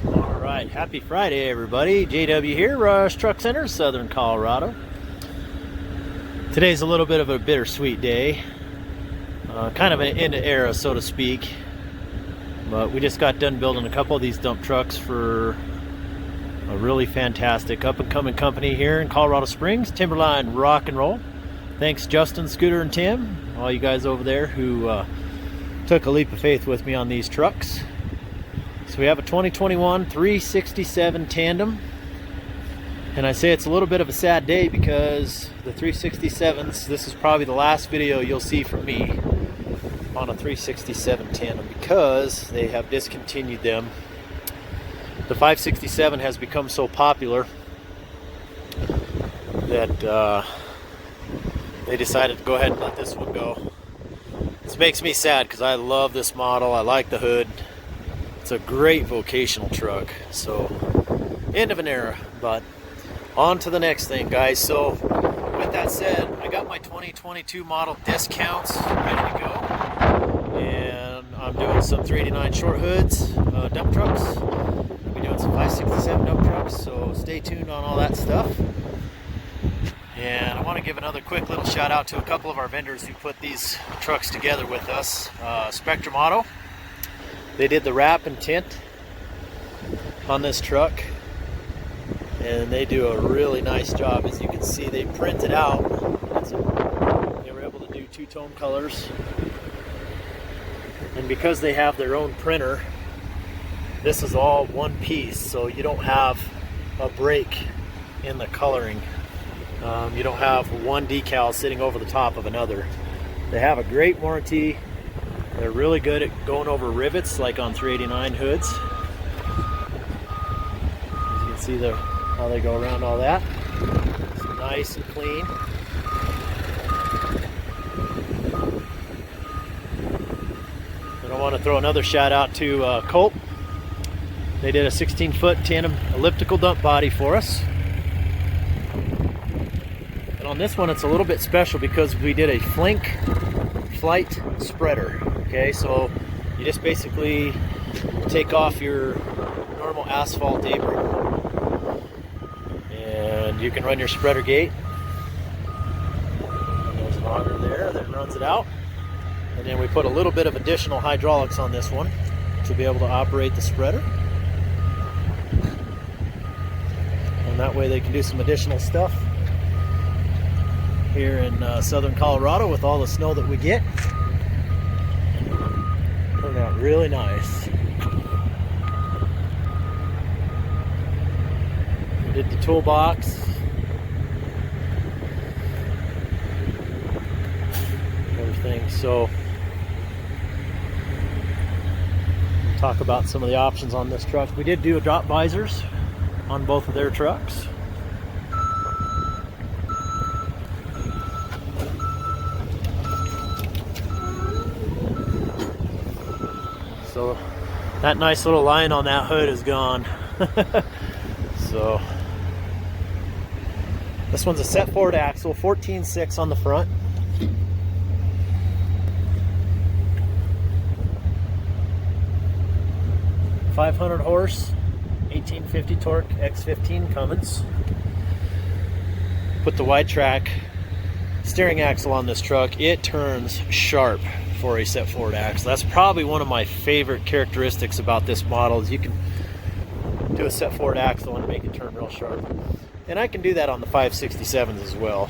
All right, happy Friday, everybody. JW here, Rush Truck Center, Southern Colorado. Today's a little bit of a bittersweet day, kind of an end of era, so to speak. But we just got done building a couple of these dump trucks for a really fantastic up-and-coming company here in Colorado Springs, Timberline Rock and Roll. Thanks, Justin, Scooter, and Tim, all you guys over there who took a leap of faith with me on these trucks. So we have a 2021 367 Tandem, and I say it's a little bit of a sad day because the 367s, this is probably the last video you'll see from me on a 367 Tandem because they have discontinued them. The 567 has become so popular that they decided to go ahead and let this one go. This makes me sad because I love this model. I like the hood. It's a great vocational truck. So end of an era, but on to the next thing, guys. So with that said, I got my 2022 model discounts ready to go, and I'm doing some 389 short hoods dump trucks. I'll be doing some 567 dump trucks, so stay tuned on all that stuff. And I want to give another quick little shout out to a couple of our vendors who put these trucks together with us. Spectrum Auto, they did the wrap and tint on this truck, and they do a really nice job. As you can see, they printed out. They were able to do two-tone colors, and because they have their own printer, this is all one piece, so you don't have a break in the coloring. You don't have one decal sitting over the top of another. They have a great warranty. They're really good at going over rivets like on 389 hoods. As you can see how they go around all that. It's nice and clean. And I want to throw another shout out to Colt. They did a 16-foot tandem elliptical dump body for us. And on this one, it's a little bit special because we did a flink flight spreader. Okay, so you just basically take off your normal asphalt apron, and you can run your spreader gate. And there's an auger there that runs it out. And then we put a little bit of additional hydraulics on this one to be able to operate the spreader. And that way they can do some additional stuff here in southern Colorado with all the snow that we get. Turned out really nice. We did the toolbox. Everything. So we'll talk about some of the options on this truck. We did do drop visors on both of their trucks. So that nice little line on that hood is gone. So this one's a set forward axle, 14.6 on the front. .500 horse, 1850 torque, X15 Cummins. Put the wide track steering axle on this truck. It turns sharp for a set forward axle. That's probably one of my favorite characteristics about this model, is you can do a set forward axle and make it turn real sharp. And I can do that on the 567s as well.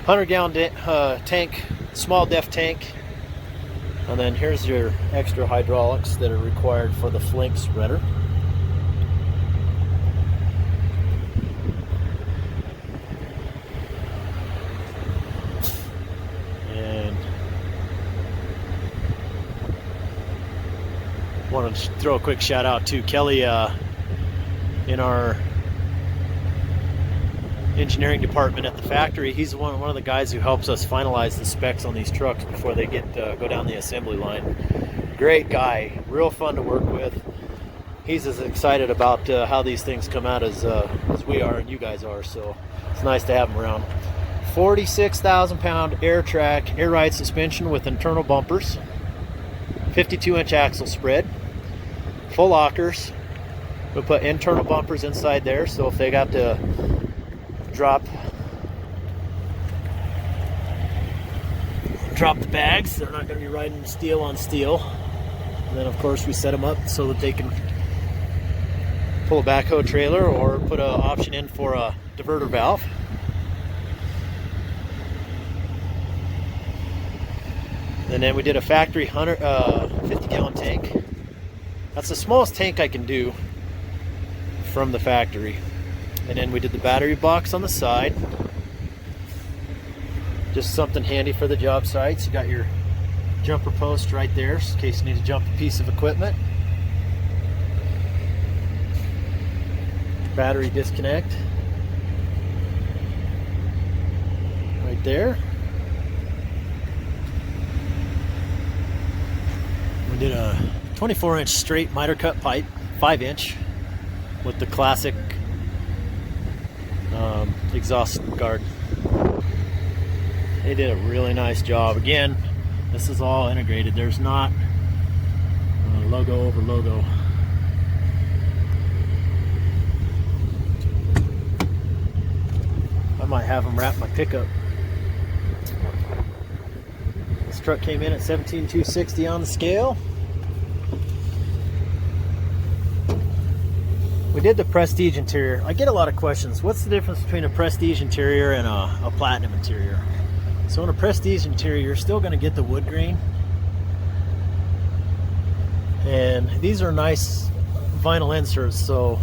100-gallon tank, small def tank. And then here's your extra hydraulics that are required for the flink spreader. Want to throw a quick shout out to Kelly in our engineering department at the factory. He's one of the guys who helps us finalize the specs on these trucks before they go down the assembly line. Great guy, real fun to work with. He's as excited about how these things come out as we are and you guys are, so it's nice to have him around. 46,000 pound air track, air ride suspension with internal bumpers, 52-inch axle spread, full lockers, We'll put internal bumpers inside there, so if they got to drop the bags, they're not going to be riding steel on steel. And then of course we set them up so that they can pull a backhoe trailer or put an option in for a diverter valve. And then we did a factory 50-gallon tank. That's the smallest tank I can do from the factory. And then we did the battery box on the side. Just something handy for the job sites. You got your jumper post right there in case you need to jump a piece of equipment. Battery disconnect right there. We did a 24-inch straight miter cut pipe, 5-inch, with the classic exhaust guard. They did a really nice job. Again, this is all integrated. There's not logo over logo. I might have them wrap my pickup. This truck came in at 17,260 on the scale. We did the Prestige interior. I get a lot of questions. What's the difference between a Prestige interior and a Platinum interior? So in a Prestige interior, you're still going to get the wood grain. And these are nice vinyl inserts, so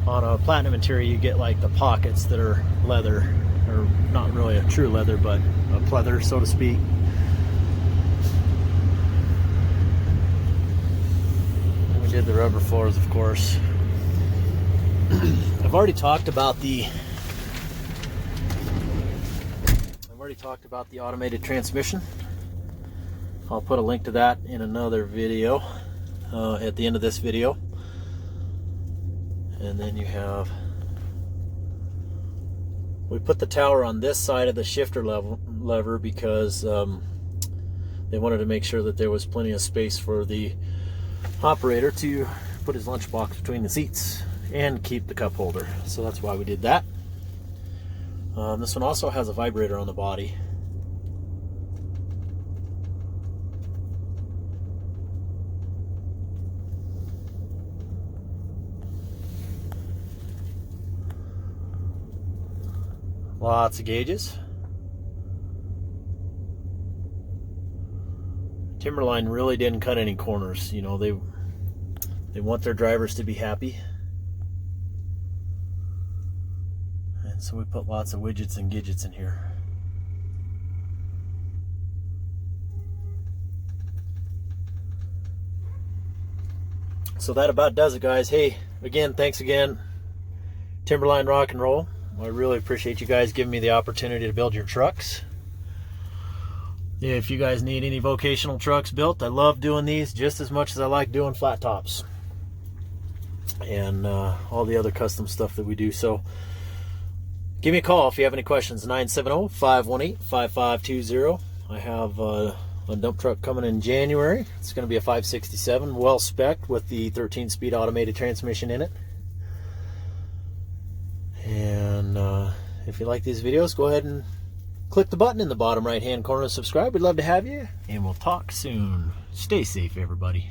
on a Platinum interior you get like the pockets that are leather, or not really a true leather, but a pleather, so to speak. And we did the rubber floors, of course. I've already talked about the automated transmission. I'll put a link to that in another video at the end of this video. And then we put the tower on this side of the shifter lever because they wanted to make sure that there was plenty of space for the operator to put his lunchbox between the seats and keep the cup holder. So that's why we did that. This one also has a vibrator on the body. Lots of gauges. Timberline really didn't cut any corners. You know, they want their drivers to be happy. And so we put lots of widgets and gadgets in here. So that about does it, guys. Hey, again, thanks again, Timberline Rock and Roll. I really appreciate you guys giving me the opportunity to build your trucks. If you guys need any vocational trucks built, I love doing these just as much as I like doing flat tops and all the other custom stuff that we do. So give me a call if you have any questions. 970-518-5520. I have a dump truck coming in January. It's going to be a 567, well spec'd with the 13-speed automated transmission in it. And if you like these videos, go ahead and click the button in the bottom right hand corner to subscribe. We'd love to have you, and we'll talk soon. Stay safe, everybody.